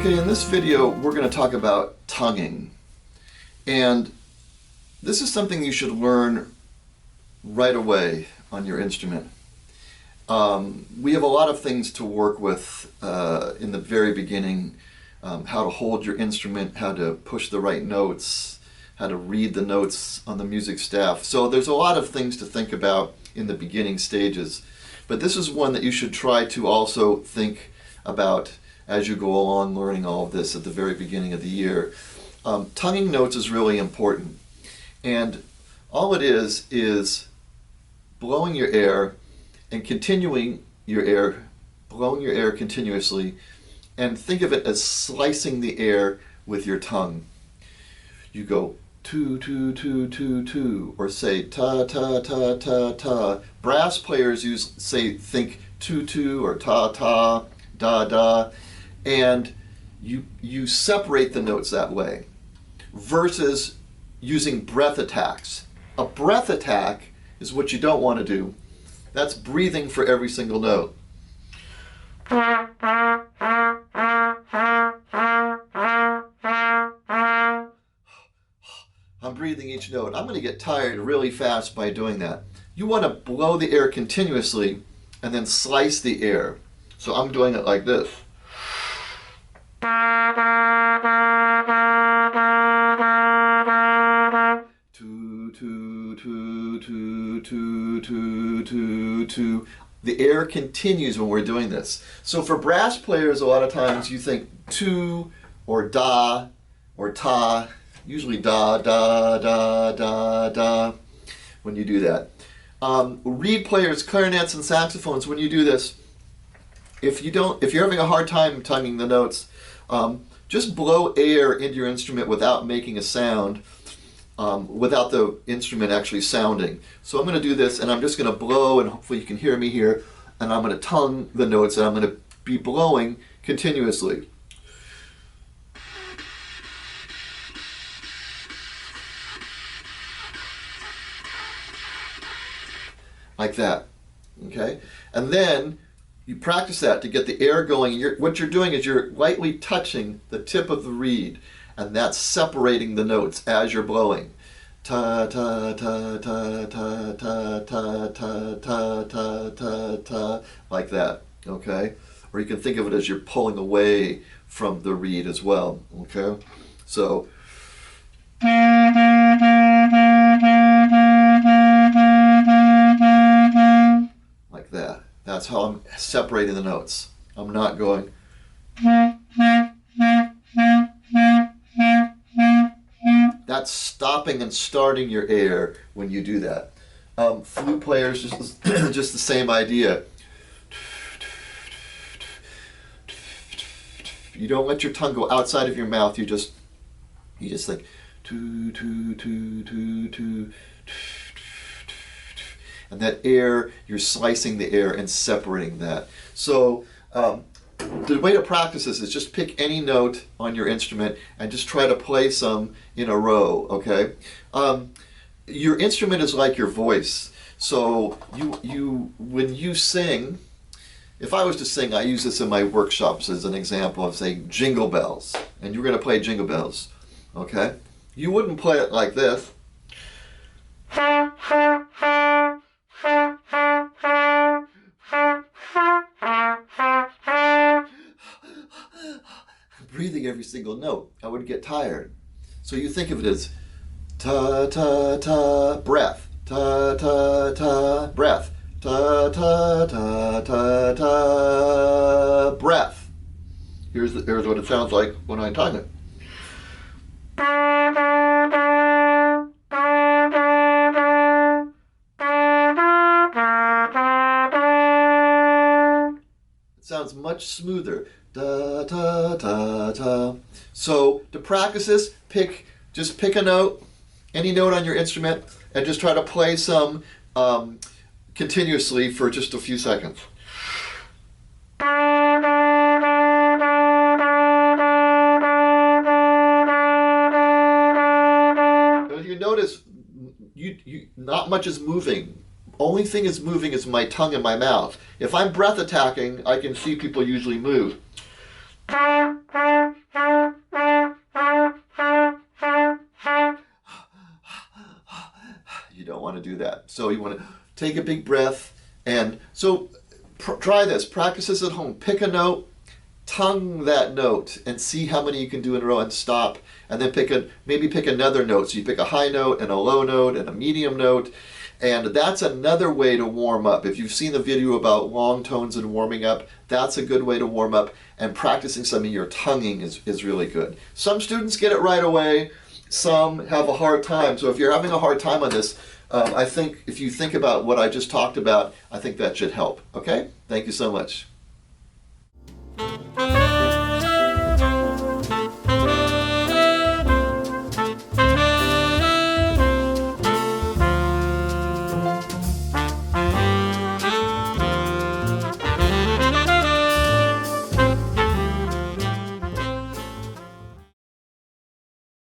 Okay, in this video we're going to talk about tonguing, and this is something you should learn right away on your instrument. We have a lot of things to work with in the very beginning, how to hold your instrument, how to push the right notes, how to read the notes on the music staff. So there's a lot of things to think about in the beginning stages, but this is one that you should try to also think about as you go along learning all of this at the very beginning of the year. Tonguing notes is really important, and all it is blowing your air and continuing your air, blowing your air continuously, and think of it as slicing the air with your tongue. You go tu tu tu tu tu, or say ta ta ta ta ta. Brass players think tu tu or ta ta, da da, and you separate the notes that way versus using breath attacks. A breath attack is what you don't want to do. That's breathing for every single note. I'm breathing each note. I'm going to get tired really fast by doing that. You want to blow the air continuously and then slice the air. So I'm doing it like this. Tu, tu, tu, tu, tu, tu, tu, tu. The air continues when we're doing this. So for brass players, a lot of times you think tu or da or ta, usually da, da, da, da, da, when you do that. Reed players, clarinets, and saxophones, when you do this, if you're having a hard time tonguing the notes, just blow air into your instrument without making a sound, without the instrument actually sounding. So I'm going to do this, and I'm just going to blow, and hopefully you can hear me here, and I'm going to tongue the notes, and I'm going to be blowing continuously. Like that, okay? And then you practice that to get the air going. What you're doing is you're lightly touching the tip of the reed, and that's separating the notes as you're blowing. Ta ta ta ta ta ta ta ta ta ta ta ta, like that, okay? Or you can think of it as you're pulling away from the reed as well, okay? So like that. That's how I'm separating the notes. I'm not going. That's stopping and starting your air when you do that. Flute players, just the same idea. You don't let your tongue go outside of your mouth. You just think tu tu tu tu tu. And that air, you're slicing the air and separating that. So the way to practice this is just pick any note on your instrument and just try to play some in a row, okay? Your instrument is like your voice. So when you sing, if I was to sing, I use this in my workshops as an example of saying jingle bells, and you're going to play jingle bells, okay? You wouldn't play it like this. Breathing every single note, I would get tired. So you think of it as ta ta ta, breath, ta ta ta, breath, ta ta ta ta ta, breath. Here's what it sounds like when I tongue it. It sounds much smoother. Da, da, da, da. So to practice this, just pick a note, any note on your instrument, and just try to play some continuously for just a few seconds. As you notice, not much is moving. Only thing is moving is my tongue and my mouth. If I'm breath attacking, I can see people usually move. You don't want to do that. So you want to take a big breath. And so try this. Practice this at home. Pick a note, tongue that note, and see how many you can do in a row, and stop. And then maybe pick another note. So you pick a high note and a low note and a medium note. And that's another way to warm up. If you've seen the video about long tones and warming up, that's a good way to warm up. And practicing some of your tonguing is really good. Some students get it right away. Some have a hard time. So if you're having a hard time on this, I think if you think about what I just talked about, I think that should help. Okay? Thank you so much.